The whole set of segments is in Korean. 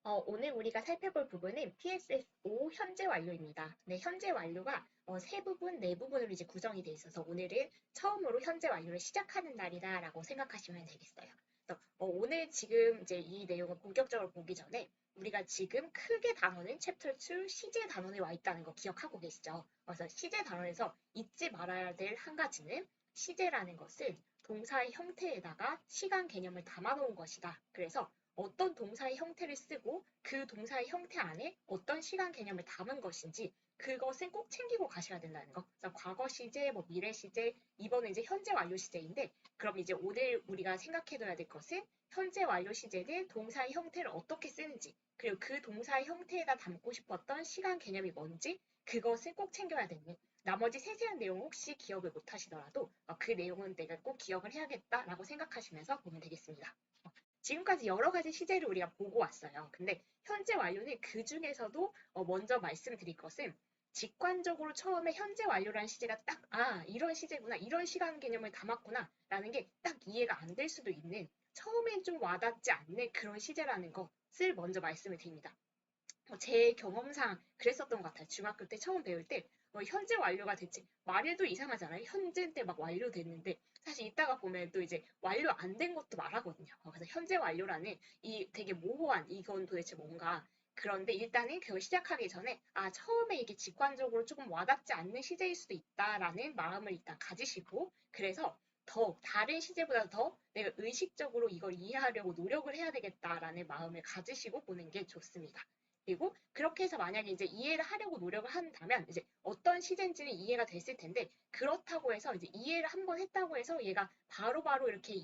오늘 우리가 살펴볼 부분은 PSS5 현재 완료입니다. 네, 현재 완료가 세 부분, 네 부분으로 이제 구성이 돼 있어서 오늘은 처음으로 현재 완료를 시작하는 날이다라고 생각하시면 되겠어요. 그래서 오늘 지금 이제 이 내용을 본격적으로 보기 전에 우리가 지금 크게 단어는 챕터 2 시제 단원에 와 있다는 거 기억하고 계시죠? 그래서 시제 단원에서 잊지 말아야 될 한 가지는 시제라는 것은 동사의 형태에다가 시간 개념을 담아놓은 것이다. 그래서 어떤 동사의 형태를 쓰고 그 동사의 형태 안에 어떤 시간 개념을 담은 것인지 그것은 꼭 챙기고 가셔야 된다는 거. 그래서 과거 시제, 뭐 미래 시제, 이번은 이제 현재 완료 시제인데 그럼 이제 오늘 우리가 생각해둬야 될 것은 현재 완료 시제는 동사의 형태를 어떻게 쓰는지 그리고 그 동사의 형태에다 담고 싶었던 시간 개념이 뭔지 그것을 꼭 챙겨야 되는 나머지 세세한 내용 혹시 기억을 못 하시더라도 그 내용은 내가 꼭 기억을 해야겠다라고 생각하시면서 보면 되겠습니다. 지금까지 여러 가지 시제를 우리가 보고 왔어요. 근데 현재 완료는 그 중에서도 먼저 말씀드릴 것은 직관적으로 처음에 현재 완료라는 시제가 딱, 이런 시제구나, 이런 시간 개념을 담았구나, 라는 게 딱 이해가 안 될 수도 있는, 처음엔 좀 와닿지 않는 그런 시제라는 것을 먼저 말씀을 드립니다. 제 경험상 그랬었던 것 같아요. 중학교 때 처음 배울 때 현재 완료가 됐지 말해도 이상하잖아요. 현재 때 막 완료됐는데 사실 이따가 보면 또 이제 완료 안 된 것도 말하거든요. 그래서 현재 완료라는 이 되게 모호한 이건 도대체 뭔가 그런데 일단은 그걸 시작하기 전에 처음에 이게 직관적으로 조금 와닿지 않는 시제일 수도 있다라는 마음을 일단 가지시고 그래서 더 다른 시제보다 더 내가 의식적으로 이걸 이해하려고 노력을 해야 되겠다라는 마음을 가지시고 보는 게 좋습니다. 그리고 그렇게 해서 만약에 이제 이해를 하려고 노력을 한다면 이제 어떤 시제인지는 이해가 됐을 텐데 그렇다고 해서 이제 이해를 한번 했다고 해서 얘가 바로바로 이렇게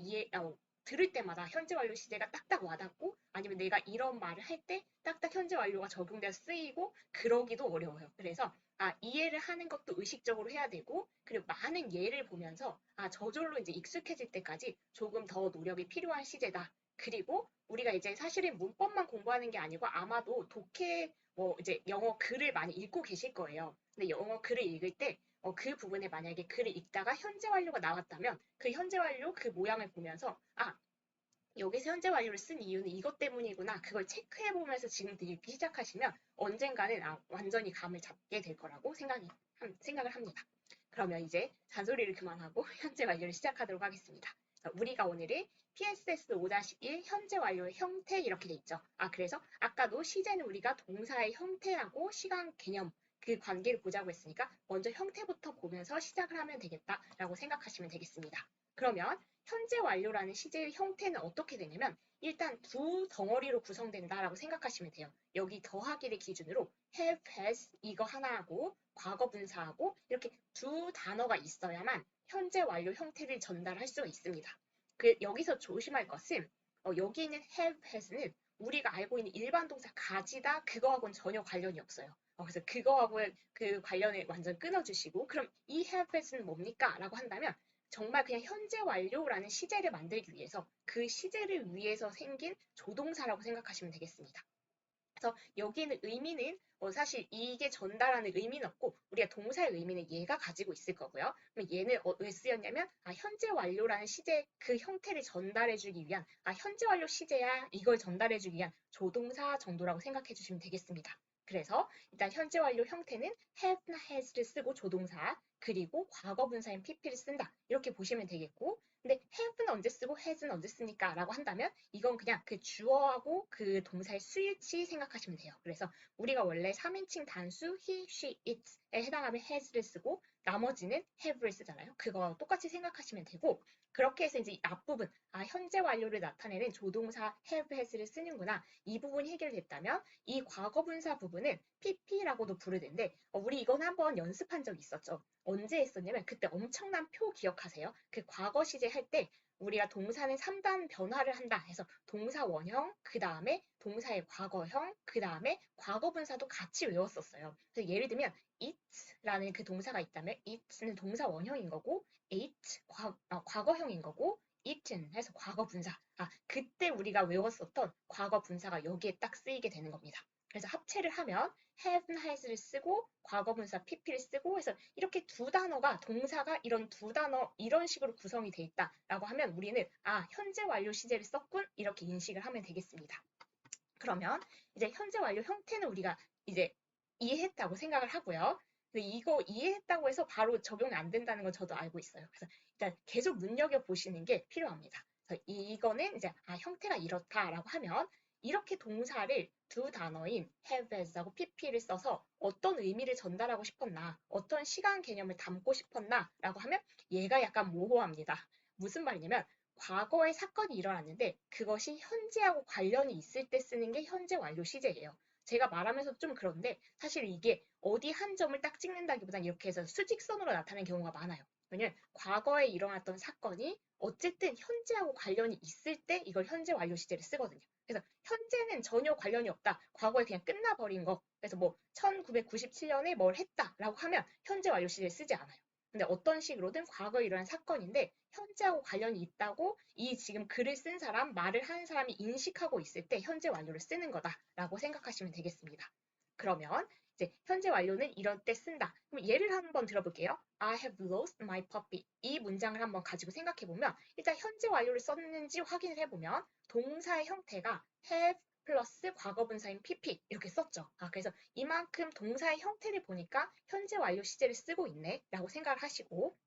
들을 때마다 현재 완료 시제가 딱딱 와닿고 아니면 내가 이런 말을 할 때 딱딱 현재 완료가 적용돼서 쓰이고 그러기도 어려워요. 그래서 이해를 하는 것도 의식적으로 해야 되고 그리고 많은 예를 보면서 저절로 이제 익숙해질 때까지 조금 더 노력이 필요한 시제다. 그리고 우리가 이제 사실은 문법만 공부하는 게 아니고 아마도 독해 뭐 이제 영어 글을 많이 읽고 계실 거예요. 근데 영어 글을 읽을 때 그 부분에 만약에 글을 읽다가 현재 완료가 나왔다면 그 현재 완료 그 모양을 보면서 여기서 현재 완료를 쓴 이유는 이것 때문이구나. 그걸 체크해 보면서 지금부터 읽기 시작하시면 언젠가는 완전히 감을 잡게 될 거라고 생각을 합니다. 그러면 이제 잔소리를 그만하고 현재 완료를 시작하도록 하겠습니다. 우리가 오늘은 PSS 5-1 현재 완료의 형태 이렇게 돼 있죠. 그래서 아까도 시제는 우리가 동사의 형태하고 시간 개념 그 관계를 보자고 했으니까 먼저 형태부터 보면서 시작을 하면 되겠다라고 생각하시면 되겠습니다. 그러면 현재 완료라는 시제의 형태는 어떻게 되냐면 일단 두 덩어리로 구성된다라고 생각하시면 돼요. 여기 더하기를 기준으로 have, has 이거 하나하고 과거 분사하고 이렇게 두 단어가 있어야만 현재 완료 형태를 전달할 수가 있습니다. 여기서 조심할 것은 여기 있는 have, has는 우리가 알고 있는 일반 동사 가지다 그거하고는 전혀 관련이 없어요. 그래서 그거하고 그 관련을 완전 끊어주시고 그럼 이 have, has는 뭡니까? 라고 한다면 정말 그냥 현재 완료라는 시제를 만들기 위해서 그 시제를 위해서 생긴 조동사라고 생각하시면 되겠습니다. 그래서 여기는 의미는 사실 이게 전달하는 의미는 없고 우리가 동사의 의미는 얘가 가지고 있을 거고요. 그럼 얘는 왜 쓰였냐면 현재 완료라는 시제 그 형태를 전달해주기 위한 현재 완료 시제야 이걸 전달해주기 위한 조동사 정도라고 생각해 주시면 되겠습니다. 그래서 일단 현재 완료 형태는 have나 has를 쓰고 조동사 그리고 과거 분사인 pp를 쓴다 이렇게 보시면 되겠고 근데 have는 언제 쓰고 has는 언제 씁니까? 라고 한다면 이건 그냥 그 주어하고 그 동사의 스위치 생각하시면 돼요. 그래서 우리가 원래 3인칭 단수 he, she, it에 해당하면 has를 쓰고 나머지는 have를 쓰잖아요. 그거 똑같이 생각하시면 되고 그렇게 해서 이제 앞부분 현재 완료를 나타내는 조동사 have, has를 쓰는구나. 이 부분이 해결됐다면 이 과거분사 부분은 pp라고도 부르는데 우리 이건 한번 연습한 적이 있었죠. 언제 했었냐면 그때 엄청난 표 기억하세요? 그 과거 시제 할 때 우리가 동사는 3단 변화를 한다 해서 동사 원형, 그 다음에 동사의 과거형, 그 다음에 과거분사도 같이 외웠었어요. 그래서 예를 들면 it라는 그 동사가 있다면 it는 동사 원형인 거고 ate 과거형인 거고 eaten 해서 과거분사. 그때 우리가 외웠었던 과거분사가 여기에 딱 쓰이게 되는 겁니다. 그래서 합체를 하면 have, has를 쓰고 과거분사 pp를 쓰고 해서 이렇게 두 단어가 동사가 이런 두 단어 이런 식으로 구성이 돼 있다라고 하면 우리는 현재 완료 시제를 썼군 이렇게 인식을 하면 되겠습니다. 그러면 이제 현재 완료 형태는 우리가 이제 이해했다고 생각을 하고요. 근데 이거 이해했다고 해서 바로 적용이 안 된다는 건 저도 알고 있어요. 그래서 일단 계속 눈여겨보시는 게 필요합니다. 그래서 이거는 이제 형태가 이렇다라고 하면 이렇게 동사를 두 단어인 have as하고 pp를 써서 어떤 의미를 전달하고 싶었나, 어떤 시간 개념을 담고 싶었나라고 하면 얘가 약간 모호합니다. 무슨 말이냐면 과거에 사건이 일어났는데 그것이 현재하고 관련이 있을 때 쓰는 게 현재 완료 시제예요. 제가 말하면서 좀 그런데 사실 이게 어디 한 점을 딱 찍는다기보다는 이렇게 해서 수직선으로 나타나는 경우가 많아요. 왜냐면 과거에 일어났던 사건이 어쨌든 현재하고 관련이 있을 때 이걸 현재 완료 시제를 쓰거든요. 그래서 현재는 전혀 관련이 없다. 과거에 그냥 끝나버린 거. 그래서 뭐 1997년에 뭘 했다라고 하면 현재 완료 시제를 쓰지 않아요. 근데 어떤 식으로든 과거에 일어난 사건인데 현재하고 관련이 있다고 이 지금 글을 쓴 사람, 말을 하는 사람이 인식하고 있을 때 현재 완료를 쓰는 거다라고 생각하시면 되겠습니다. 그러면 이제 현재 완료는 이럴 때 쓴다. 그럼 예를 한번 들어볼게요. I have lost my puppy. 이 문장을 한번 가지고 생각해 보면 일단 현재 완료를 썼는지 확인을 해보면 동사의 형태가 have 플러스 과거분사인 pp 이렇게 썼죠. 그래서 이만큼 동사의 형태를 보니까 현재 완료 시제를 쓰고 있네 라고 생각을 하시고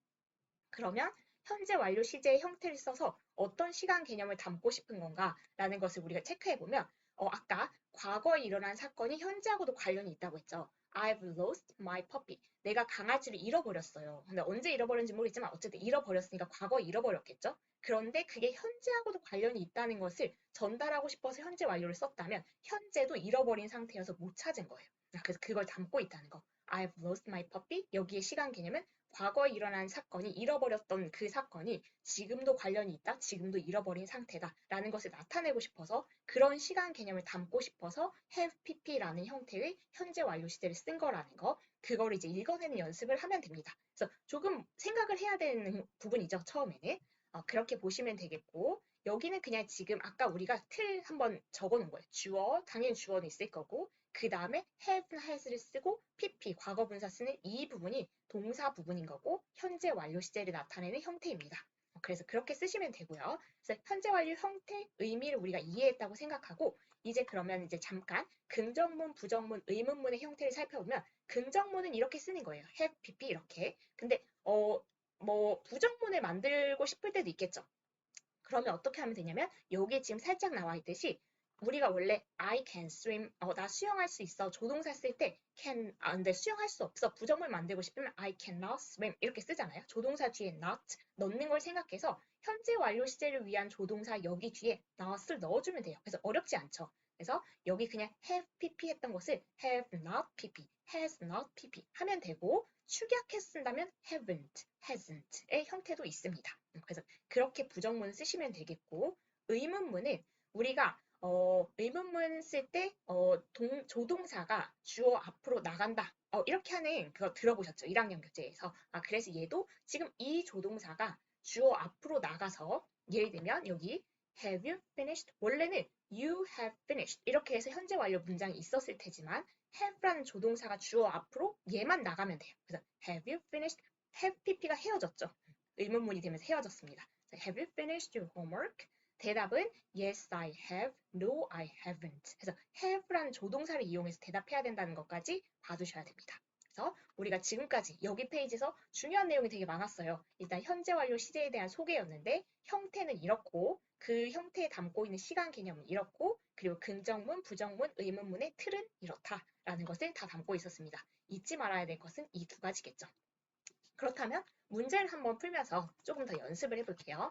그러면 현재 완료 시제의 형태를 써서 어떤 시간 개념을 담고 싶은 건가라는 것을 우리가 체크해보면 아까 과거에 일어난 사건이 현재하고도 관련이 있다고 했죠. I've lost my puppy. 내가 강아지를 잃어버렸어요. 근데 언제 잃어버렸는지 모르겠지만 어쨌든 잃어버렸으니까 과거에 잃어버렸겠죠. 그런데 그게 현재하고도 관련이 있다는 것을 전달하고 싶어서 현재 완료를 썼다면 현재도 잃어버린 상태여서 못 찾은 거예요. 그래서 그걸 담고 있다는 거. I've lost my puppy. 여기에 시간 개념은 과거에 일어난 사건이 잃어버렸던 그 사건이 지금도 관련이 있다, 지금도 잃어버린 상태다 라는 것을 나타내고 싶어서 그런 시간 개념을 담고 싶어서 have pp라는 형태의 현재 완료 시제를 쓴 거라는 거 그걸 이제 읽어내는 연습을 하면 됩니다. 그래서 조금 생각을 해야 되는 부분이죠, 처음에는. 그렇게 보시면 되겠고 여기는 그냥 지금 아까 우리가 틀 한번 적어놓은 거예요. 주어, 당연히 주어는 있을 거고 그 다음에 have, has를 쓰고 pp, 과거분사 쓰는 이 부분이 동사 부분인 거고 현재 완료 시제를 나타내는 형태입니다. 그래서 그렇게 쓰시면 되고요. 그래서 현재 완료 형태, 의미를 우리가 이해했다고 생각하고 이제 그러면 이제 잠깐 긍정문, 부정문, 의문문의 형태를 살펴보면 긍정문은 이렇게 쓰는 거예요. have, pp 이렇게. 근데 뭐 부정문을 만들고 싶을 때도 있겠죠. 그러면 어떻게 하면 되냐면 여기 지금 살짝 나와 있듯이 우리가 원래 I can swim, 나 수영할 수 있어. 조동사 쓸 때 can, 근데 수영할 수 없어. 부정문 만들고 싶으면 I cannot swim 이렇게 쓰잖아요. 조동사 뒤에 not 넣는 걸 생각해서 현재 완료 시제를 위한 조동사 여기 뒤에 not을 넣어주면 돼요. 그래서 어렵지 않죠. 그래서 여기 그냥 have pp 했던 것을 have not pp, has not pp 하면 되고 축약해서 쓴다면 haven't, hasn't의 형태도 있습니다. 그래서 그렇게 부정문 쓰시면 되겠고 의문문은 우리가 의문문 쓸 때 조동사가 주어 앞으로 나간다. 이렇게 하는 그거 들어보셨죠? 1학년 교재에서. 그래서 얘도 지금 이 조동사가 주어 앞으로 나가서 예를 들면 여기 have you finished? 원래는 you have finished 이렇게 해서 현재 완료 문장이 있었을 테지만 have라는 조동사가 주어 앞으로 얘만 나가면 돼요. 그래서 have you finished? have pp가 헤어졌죠. 의문문이 되면서 헤어졌습니다. Have you finished your homework? 대답은 Yes, I have. No, I haven't. 그래서 have라는 조동사를 이용해서 대답해야 된다는 것까지 봐두셔야 됩니다. 그래서 우리가 지금까지 여기 페이지에서 중요한 내용이 되게 많았어요. 일단 현재 완료 시제에 대한 소개였는데 형태는 이렇고 그 형태에 담고 있는 시간 개념은 이렇고 그리고 긍정문, 부정문, 의문문의 틀은 이렇다라는 것을 다 담고 있었습니다. 잊지 말아야 될 것은 이 두 가지겠죠. 그렇다면 문제를 한번 풀면서 조금 더 연습을 해볼게요.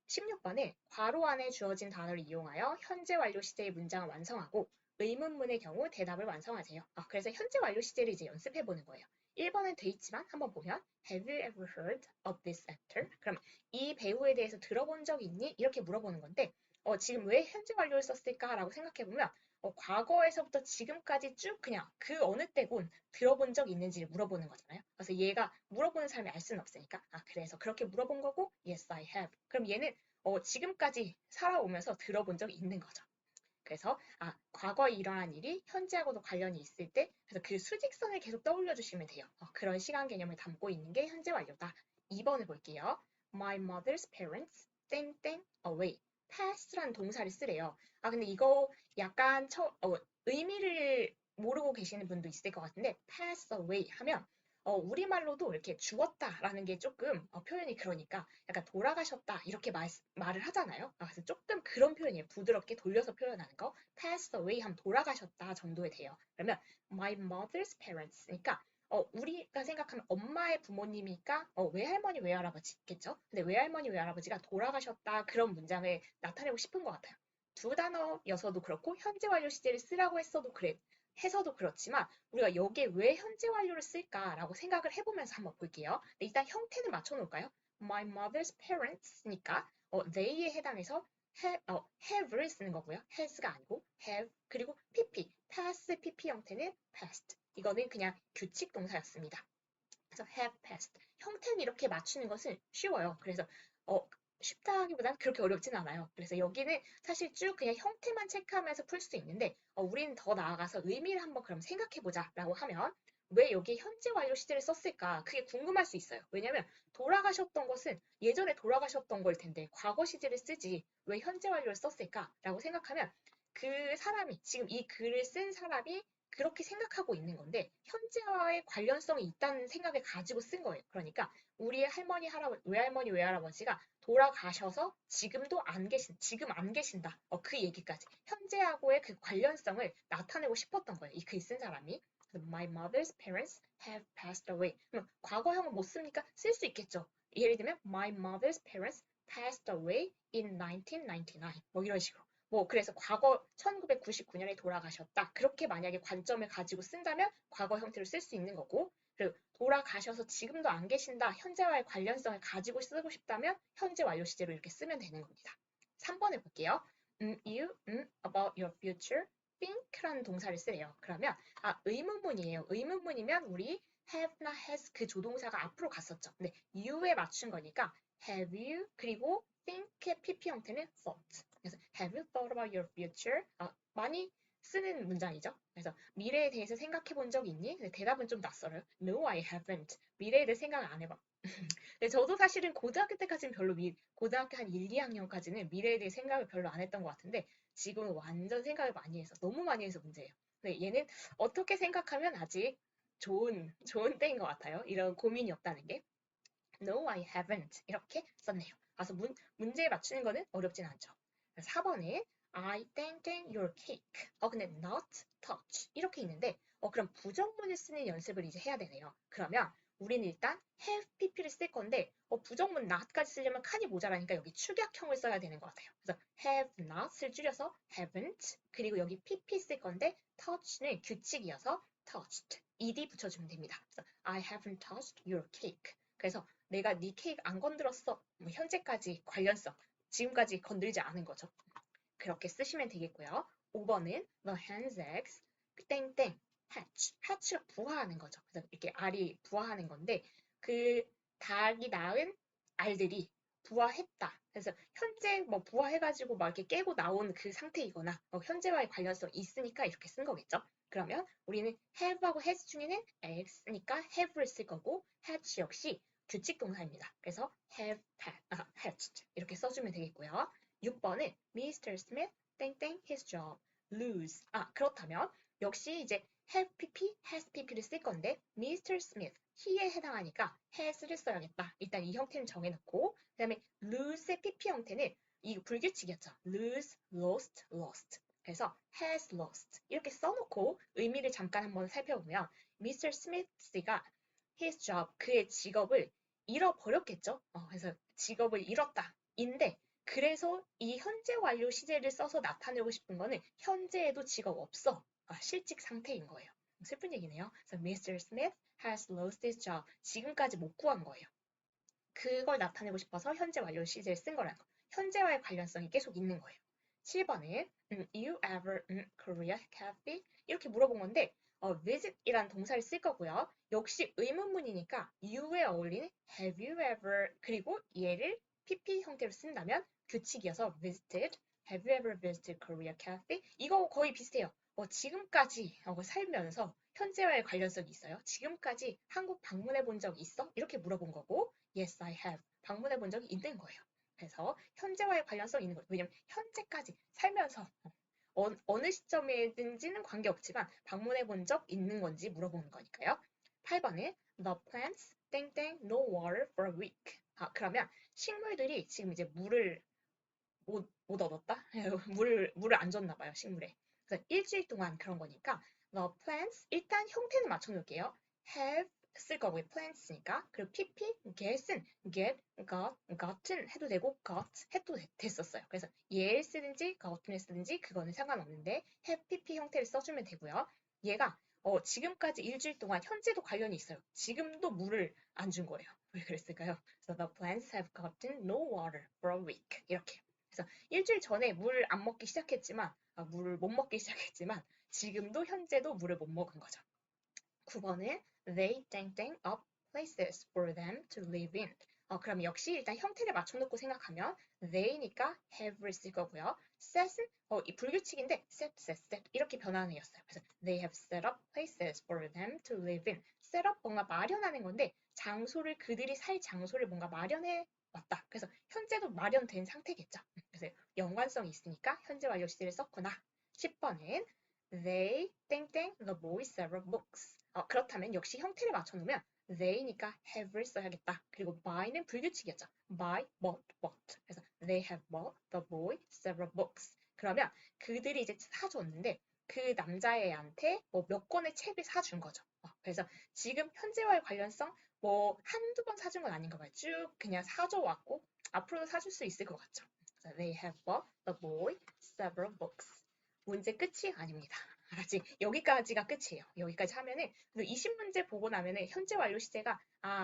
16번에 괄호 안에 주어진 단어를 이용하여 현재 완료 시제의 문장을 완성하고 의문문의 경우 대답을 완성하세요. 그래서 현재 완료 시제를 이제 연습해 보는 거예요. 1번은 돼 있지만 한번 보면 Have you ever heard of this actor? 그럼 이 배우에 대해서 들어본 적 있니? 이렇게 물어보는 건데 지금 왜 현재 완료를 썼을까라고 생각해 보면 과거에서부터 지금까지 쭉 그냥 그 어느 때군 들어본 적 있는지를 물어보는 거잖아요. 그래서 얘가 물어보는 사람이 알 수는 없으니까 그래서 그렇게 물어본 거고 Yes, I have. 그럼 얘는 지금까지 살아오면서 들어본 적이 있는 거죠. 그래서 과거에 일어난 일이 현재하고도 관련이 있을 때 그래서 그 수직선을 계속 떠올려 주시면 돼요. 그런 시간 개념을 담고 있는 게 현재 완료다. 2번을 볼게요. My mother's parents 땡땡 away. pass라는 동사를 쓰래요. 아, 근데 이거 약간 의미를 모르고 계시는 분도 있을 것 같은데 pass away 하면 우리말로도 이렇게 죽었다라는 게 조금 표현이 그러니까 약간 돌아가셨다 이렇게 말을 하잖아요. 아, 그래서 조금 그런 표현이에요. 부드럽게 돌려서 표현하는 거. pass away 하면 돌아가셨다 정도에 돼요. 그러면 my mother's parents. 그러니까 우리가 생각하면 엄마의 부모님이니까 외할머니, 외할아버지겠죠? 근데 외할머니, 외할아버지가 돌아가셨다 그런 문장을 나타내고 싶은 것 같아요. 두 단어여서도 그렇고 현재 완료 시제를 쓰라고 해서도 그렇지만 우리가 여기에 왜 현재 완료를 쓸까라고 생각을 해보면서 한번 볼게요. 일단 형태는 맞춰놓을까요? My mother's parents니까 they에 해당해서 have를 쓰는 거고요. has가 아니고 have 그리고 pp, pass, pp 형태는 past. 이거는 그냥 규칙 동사였습니다. 그래서 have passed. 형태는 이렇게 맞추는 것은 쉬워요. 그래서 어, 쉽다기보단 그렇게 어렵진 않아요. 그래서 여기는 사실 쭉 그냥 형태만 체크하면서 풀 수 있는데 우리는 더 나아가서 의미를 한번 그럼 생각해보자 라고 하면 왜 여기에 현재 완료 시제를 썼을까? 그게 궁금할 수 있어요. 왜냐면 돌아가셨던 것은 예전에 돌아가셨던 걸 텐데 과거 시제를 쓰지 왜 현재 완료를 썼을까? 라고 생각하면 그 사람이 지금 이 글을 쓴 사람이 그렇게 생각하고 있는 건데 현재와의 관련성이 있다는 생각을 가지고 쓴 거예요. 그러니까 우리의 할머니, 외할머니, 외할아버지가 돌아가셔서 지금 안 계신다. 그 얘기까지. 현재하고의 그 관련성을 나타내고 싶었던 거예요. 이 글 쓴 사람이. My mother's parents have passed away. 그럼 과거형은 못 씁니까? 쓸 수 있겠죠. 예를 들면 My mother's parents passed away in 1999. 뭐 이런 식으로. 그래서 과거 1999년에 돌아가셨다. 그렇게 만약에 관점을 가지고 쓴다면 과거 형태로 쓸 수 있는 거고, 그리고 돌아가셔서 지금도 안 계신다. 현재와의 관련성을 가지고 쓰고 싶다면 현재 완료 시제로 이렇게 쓰면 되는 겁니다. 3번을 볼게요. you, about your future, think라는 동사를 쓰래요. 그러면 의문문이에요. 의문문이면 우리 have나 has 그 조동사가 앞으로 갔었죠. 근데 you에 맞춘 거니까 have you 그리고 think의 pp 형태는 thought. 그래서 have you thought about your future? 많이 쓰는 문장이죠. 그래서 미래에 대해서 생각해 본 적 있니? 대답은 좀 낯설어요. No, I haven't. 미래에 대해 생각을 안 해봐. 근데 저도 사실은 고등학교 때까지는 고등학교 한 1, 2학년까지는 미래에 대해 생각을 별로 안 했던 것 같은데 지금은 완전 생각을 많이 해서 너무 많이 해서 문제예요. 근데 얘는 어떻게 생각하면 아직 좋은 때인 것 같아요. 이런 고민이 없다는 게. No, I haven't. 이렇게 썼네요. 그래서 문제에 맞추는 거는 어렵진 않죠. 4번에 I thank your cake. 근데 not touch. 이렇게 있는데 그럼 부정문을 쓰는 연습을 이제 해야 되네요. 그러면 우리는 일단 have pp를 쓸 건데 부정문 not까지 쓰려면 칸이 모자라니까 여기 축약형을 써야 되는 것 같아요. 그래서 have not을 줄여서 haven't 그리고 여기 pp 쓸 건데 touch는 규칙이어서 touched. ed 붙여주면 됩니다. 그래서 I haven't touched your cake. 그래서 내가 네 케이크 안 건드렸어. 현재까지 관련성. 지금까지 건들지 않은 거죠. 그렇게 쓰시면 되겠고요. 5번은 the hen's eggs 땡땡 hatch. hatch가 부화하는 거죠. 그래서 이렇게 알이 부화하는 건데 그 닭이 낳은 알들이 부화했다. 그래서 현재 부화해가지고 막 이렇게 깨고 나온 그 상태이거나 현재와의 관련성이 있으니까 이렇게 쓴 거겠죠. 그러면 우리는 have하고 has 중에는 eggs니까 have를 쓸 거고 hatch 역시 규칙 동사입니다. 그래서 have hatched 이렇게 써주면 되겠고요. 6번은 Mr. Smith 땡땡 his job lose. 그렇다면 역시 이제 have pp, has pp를 쓸 건데 Mr. Smith he에 해당하니까 has를 써야겠다. 일단 이 형태는 정해놓고 그 다음에 lose의 pp 형태는 이 불규칙이었죠. lose, lost, lost. 그래서 has lost 이렇게 써놓고 의미를 잠깐 한번 살펴보면 Mr. Smith가 his job 그의 직업을 잃어버렸겠죠. 그래서 직업을 잃었다. 인데 그래서 이 현재 완료 시제를 써서 나타내고 싶은 거는 현재에도 직업 없어. 실직 상태인 거예요. 슬픈 얘기네요. 그래서 Mr. Smith has lost his job. 지금까지 못 구한 거예요. 그걸 나타내고 싶어서 현재 완료 시제를 쓴 거라는 거. 현재와의 관련성이 계속 있는 거예요. 7번에 you ever Korea cafe? 이렇게 물어본 건데 visit이란 동사를 쓸 거고요. 역시 의문문이니까 you에 어울리는 have you ever 그리고 얘를 pp 형태로 쓴다면 규칙이어서 visited, have you ever visited Korea cafe? 이거 거의 비슷해요. 지금까지 살면서 현재와의 관련성이 있어요. 지금까지 한국 방문해 본 적이 있어? 이렇게 물어본 거고 Yes, I have. 방문해 본 적이 있는 거예요. 그래서 현재와의 관련성이 있는 거예요. 왜냐면 현재까지 살면서 어느 시점이든지는 관계없지만 방문해 본 적 있는 건지 물어보는 거니까요. 8번은 The plants 땡땡 no water for a week. 그러면 식물들이 지금 이제 물을 못 얻었다? 물을 안 줬나 봐요, 식물에. 그래서 일주일 동안 그런 거니까 the plants 일단 형태는 맞춰 놓을게요. have 쓸 거고요. plants니까. 그리고 pp get은 get, gotten 해도 되고 got 해도 됐었어요. 그래서 얘를 쓰든지 gotten을 쓰든지 그거는 상관없는데 have pp 형태를 써주면 되고요. 얘가 지금까지 일주일 동안 현재도 관련이 있어요. 지금도 물을 안 준 거예요. 왜 그랬을까요? So the plants have gotten no water for a week. 이렇게. 그래서 일주일 전에 물 안 먹기 시작했지만, 물을 못 먹기 시작했지만, 지금도 현재도 물을 못 먹은 거죠. 9번은 they 땡땡 up places for them to live in. 그럼 역시 일단 형태를 맞춰놓고 생각하면 they니까 have를 쓸 거고요. set은 이 불규칙인데 set 이렇게 변하는 애였어요. 그래서 they have set up places for them to live in. set up 뭔가 마련하는 건데 장소를 그들이 살 장소를 뭔가 마련해 왔다. 그래서 현재도 마련된 상태겠죠. 그래서 연관성이 있으니까 현재 완료 시제를 썼구나. 10번은 they 땡땡 the boys several books. 그렇다면 역시 형태를 맞춰놓으면 they니까 have를 써야겠다. 그리고 by는 불규칙이었죠. by, but. 그래서 they have bought the boy several books. 그러면 그들이 이제 사줬는데 그 남자애한테 몇 권의 책을 사준 거죠. 그래서 지금 현재와의 관련성 한두 번 사준 건 아닌가 봐요. 쭉 그냥 사줘왔고 앞으로도 사줄 수 있을 것 같죠. 그래서 they have bought the boy several books. 문제 끝이 아닙니다. 아직 여기까지가 끝이에요. 여기까지 하면은 20문제 보고 나면은 현재 완료 시제가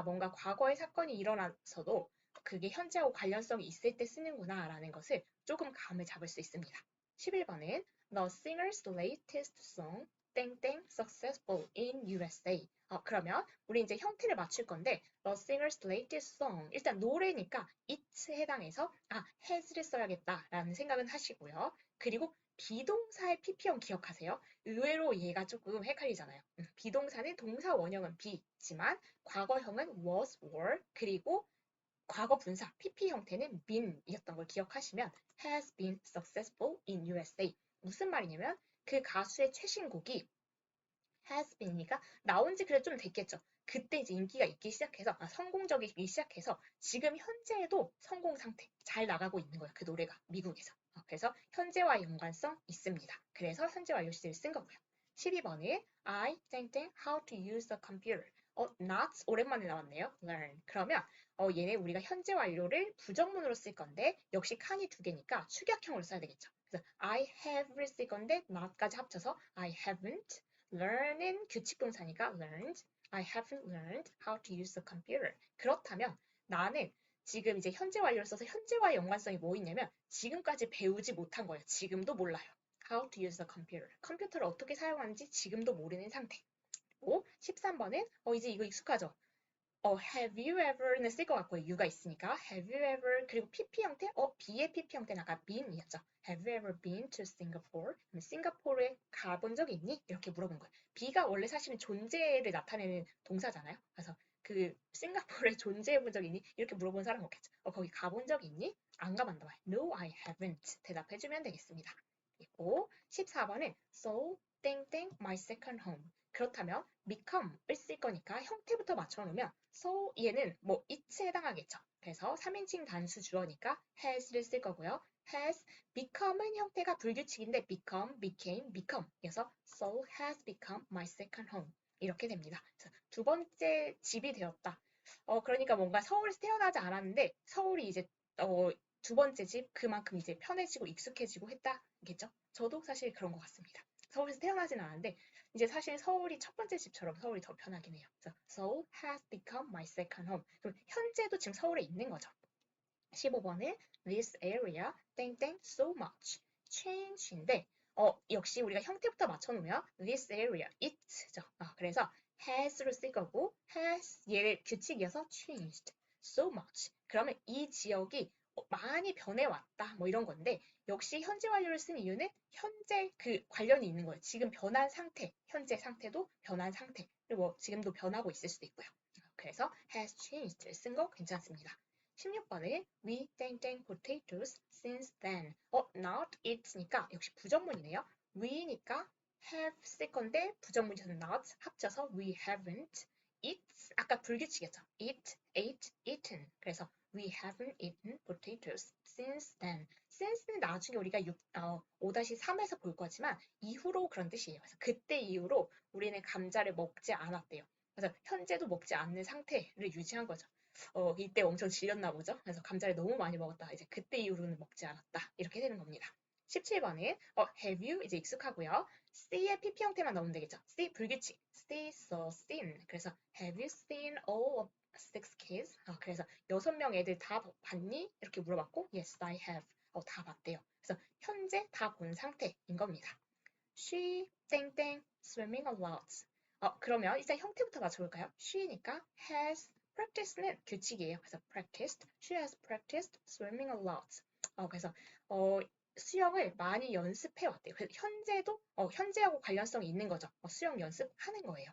뭔가 과거의 사건이 일어나서도 그게 현재하고 관련성이 있을 때 쓰는구나 라는 것을 조금 감을 잡을 수 있습니다. 11번은 The singer's latest song 땡땡 successful in USA. 그러면 우리 이제 형태를 맞출 건데 The singer's latest song 일단 노래니까 it에 해당해서 has를 써야겠다라는 생각은 하시고요. 그리고 비동사의 PP형 기억하세요? 의외로 얘가 조금 헷갈리잖아요. 비동사는 동사 원형은 be지만 과거형은 was, were, 그리고 과거 분사 PP 형태는 been이었던 걸 기억하시면 has been successful in USA. 무슨 말이냐면 그 가수의 최신곡이 has been이니까 나온 지 그래도 좀 됐겠죠. 그때 이제 인기가 있기 시작해서 성공적이기 시작해서 지금 현재에도 성공 상태 잘 나가고 있는 거예요. 그 노래가 미국에서. 그래서 현재와 연관성 있습니다. 그래서 현재 완료 시제를 쓴 거고요. 12번은 I 땡땡 how to use the computer. not 오랜만에 나왔네요. learn. 그러면 얘네 우리가 현재 완료를 부정문으로 쓸 건데 역시 칸이 두 개니까 축약형으로 써야 되겠죠. 그래서 I have를 쓸 건데 not까지 합쳐서 I haven't learn은 규칙 동사니까 learned. I haven't learned how to use the computer. 그렇다면 나는 지금 이제 현재 완료를 써서 현재와의 연관성이 뭐 있냐면 지금까지 배우지 못한 거예요. 지금도 몰라요. How to use the computer. 컴퓨터를 어떻게 사용하는지 지금도 모르는 상태. 13번은 이제 이거 익숙하죠? have you ever는 쓸 것 같고요. you가 있으니까 have you ever 그리고 PP 형태? B의 PP 형태는 아까 been이었죠. Have you ever been to Singapore? 싱가포르에 가본 적 있니? 이렇게 물어본 거예요. B가 원래 사실은 존재를 나타내는 동사잖아요. 그래서 그 싱가포르에 존재해 본 적 있니? 이렇게 물어본 사람 없겠죠. 거기 가본 적 있니? 안 가봤나 봐요. No, I haven't. 대답해주면 되겠습니다. 그리고 14번은 So 땡땡 my second home. 그렇다면 become을 쓸 거니까 형태부터 맞춰놓으면 so 얘는 it에 해당하겠죠. 그래서 3인칭 단수 주어니까 has를 쓸 거고요. has become은 형태가 불규칙인데 become, became, become 그래서 so has become my second home 이렇게 됩니다. 그래서 두 번째 집이 되었다. 그러니까 뭔가 서울에서 태어나지 않았는데 서울이 이제 두 번째 집 그만큼 이제 편해지고 익숙해지고 했다겠죠. 저도 사실 그런 것 같습니다. 서울에서 태어나진 않았는데 이제 사실 서울이 첫 번째 집처럼 서울이 더 편하긴 해요. 그래서 Seoul has become my second home. 그럼 현재도 지금 서울에 있는 거죠. 15번은 this area 땡땡 so much change인데 역시 우리가 형태부터 맞춰놓으면 this area it죠. 그래서 has로 쓸 거고 has 얘를 규칙이어서 changed so much. 그러면 이 지역이 많이 변해왔다 이런 건데 역시 현재 완료를 쓴 이유는 현재 그 관련이 있는 거예요. 지금 변한 상태, 현재 상태도 변한 상태 그리고 지금도 변하고 있을 수도 있고요. 그래서 has changed를 쓴 거 괜찮습니다. 16번에 we 땡땡 potatoes since then. not eat니까 역시 부정문이네요. we니까 have 쓸 건데 부정문에서는 not 합쳐서 we haven't. eat 아까 불규칙이었죠. eat, ate, eaten. 그래서 we haven't eaten potatoes since then. since는 나중에 우리가 5-3에서 볼 거지만 이후로 그런 뜻이에요. 그래서 그때 이후로 우리는 감자를 먹지 않았대요. 그래서 현재도 먹지 않는 상태를 유지한 거죠. 이때 엄청 질렸나 보죠. 그래서 감자를 너무 많이 먹었다. 이제 그때 이후로는 먹지 않았다. 이렇게 되는 겁니다. 17번은 have you 이제 익숙하고요. see의 pp 형태만 넣으면 되겠죠. see 불규칙. see, saw, seen. 그래서 have you seen all of 6 kids? 그래서 6명 애들 다 봤니? 이렇게 물어봤고 yes, I have. 다 봤대요. 그래서 현재 다 본 상태인 겁니다. She 땡땡 swimming a lot. 그러면 일단 형태부터 맞춰볼까요? she니까 has practice는 규칙이에요. 그래서 practiced. She has practiced swimming a lot. 그래서 수영을 많이 연습해 왔대요. 그래서 현재도 현재하고 관련성이 있는 거죠. 수영 연습하는 거예요.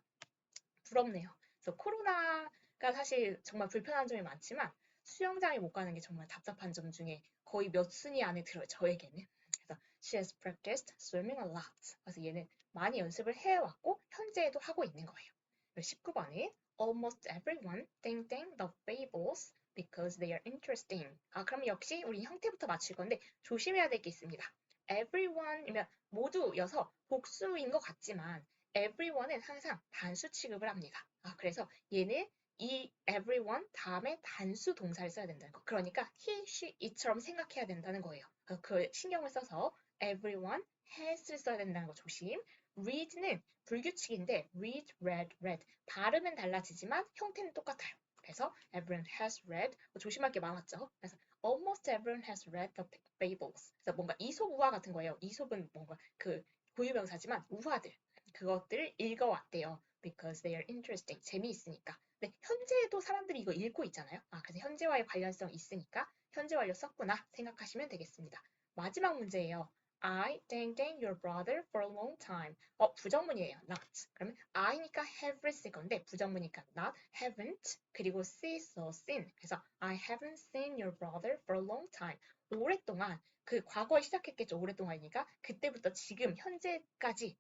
부럽네요. 그래서 코로나가 사실 정말 불편한 점이 많지만 수영장에 못 가는 게 정말 답답한 점 중에 거의 몇 순위 안에 들어요. 저에게는. 그래서 she has practiced swimming a lot. 그래서 얘는 많이 연습을 해왔고 현재에도 하고 있는 거예요. 19번에 almost everyone 땡땡 the fables because they are interesting. 그럼 역시 우리 형태부터 맞출 건데 조심해야 될 게 있습니다. everyone이면 모두여서 복수인 것 같지만 everyone은 항상 단수 취급을 합니다. 그래서 얘는 이 everyone 다음에 단수 동사를 써야 된다는 거. 그러니까 he, she, it처럼 생각해야 된다는 거예요. 그 신경을 써서 everyone has를 써야 된다는 거 조심. read는 불규칙인데 read, read, read. 발음은 달라지지만 형태는 똑같아요. 그래서 everyone has read. 조심할 게 많았죠. 그래서 almost everyone has read the fables. 그래서 뭔가 이솝 우화 같은 거예요. 이솝은 뭔가 그 고유명사지만 우화들. 그것들을 읽어왔대요. Because they are interesting. 재미있으니까. 근데 현재에도 사람들이 이거 읽고 있잖아요. 그래서 현재와의 관련성이 있으니까 현재 완료 썼구나 생각하시면 되겠습니다. 마지막 문제예요. I 땡땡 your brother for a long time. 부정문이에요. not. 그러면 I니까 have를 쓸 건데 부정문이니까 not, haven't, 그리고 see, saw, seen. 그래서 I haven't seen your brother for a long time. 오랫동안 그 과거에 시작했겠죠. 오랫동안이니까 그때부터 지금 현재까지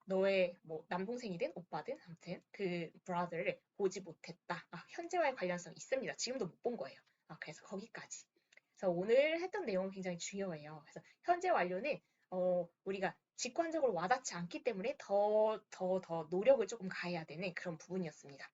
너의 뭐 남동생이든 오빠든 아무튼 그 brother를 보지 못했다. 현재와의 관련성이 있습니다. 지금도 못 본 거예요. 그래서 거기까지. 그래서 오늘 했던 내용은 굉장히 중요해요. 그래서 현재 완료는 우리가 직관적으로 와닿지 않기 때문에 더 노력을 조금 가해야 되는 그런 부분이었습니다.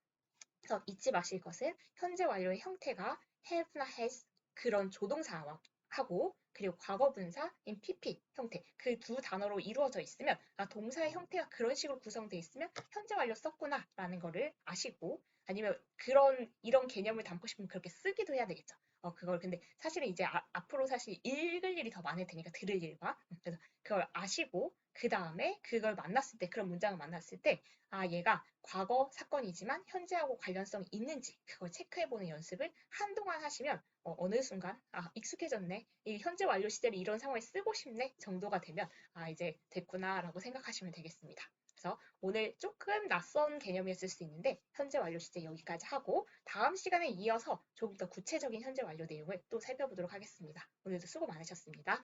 그래서 잊지 마실 것은 현재 완료의 형태가 have나 has 그런 조동사와 하고 그리고 과거분사인 pp 형태 그 두 단어로 이루어져 있으면 동사의 형태가 그런 식으로 구성되어 있으면 현재 완료 썼구나 라는 거를 아시고 아니면 이런 개념을 담고 싶으면 그렇게 쓰기도 해야 되겠죠. 그걸 근데 사실은 이제 앞으로 사실 읽을 일이 더 많을 테니까 들을 일과 그래서 그걸 아시고 그 다음에 그걸 만났을 때 그런 문장을 만났을 때 얘가 과거 사건이지만 현재하고 관련성이 있는지 그걸 체크해보는 연습을 한동안 하시면 어느 순간 익숙해졌네. 이 현재 완료 시제를 이런 상황에 쓰고 싶네 정도가 되면 이제 됐구나라고 생각하시면 되겠습니다. 그래서 오늘 조금 낯선 개념이었을 수 있는데 현재 완료 시제 여기까지 하고 다음 시간에 이어서 조금 더 구체적인 현재 완료 내용을 또 살펴보도록 하겠습니다. 오늘도 수고 많으셨습니다.